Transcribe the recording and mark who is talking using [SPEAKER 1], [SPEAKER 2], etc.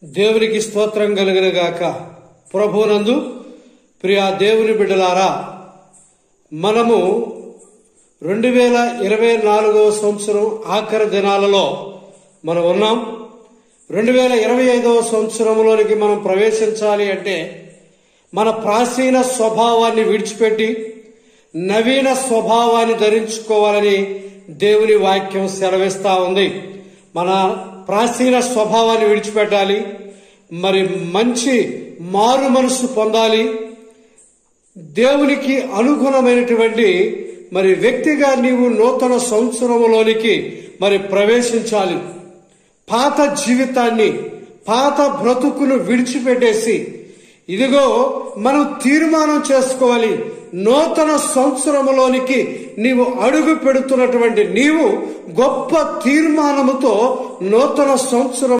[SPEAKER 1] దేవునికి స్తోత్రం కలుగునుగాక. ప్రభువునందు ప్రియ దేవుని బిడ్డలారా, మనము 2024వ సంవత్సరం ఆఖరి దినాలలో మనం ఉన్నాం. 2025వ సంవత్సరంలోనికి మనం ప్రవేశించాలి అంటే మన ప్రాచీన స్వభావాన్ని విడిచిపెట్టి నవీన స్వభావాన్ని ధరించుకోవాలని దేవుని వాక్యం సెలవిస్తా ఉంది. మన ప్రాచీన స్వభావాన్ని విడిచిపెట్టాలి, మరి మంచి మారు మనసు పొందాలి, దేవునికి అనుగుణమైనటువంటి మరి వ్యక్తిగా నీవు నూతన సంవత్సరంలోనికి మరి ప్రవేశించాలి. పాత జీవితాన్ని, పాత బ్రతుకును విడిచిపెట్టేసి ఇదిగో మనం తీర్మానం చేసుకోవాలి. నూతన సంవత్సరంలోనికి నీవు అడుగు పెడుతున్నటువంటి నీవు గొప్ప తీర్మానముతో నూతన సంవత్సరం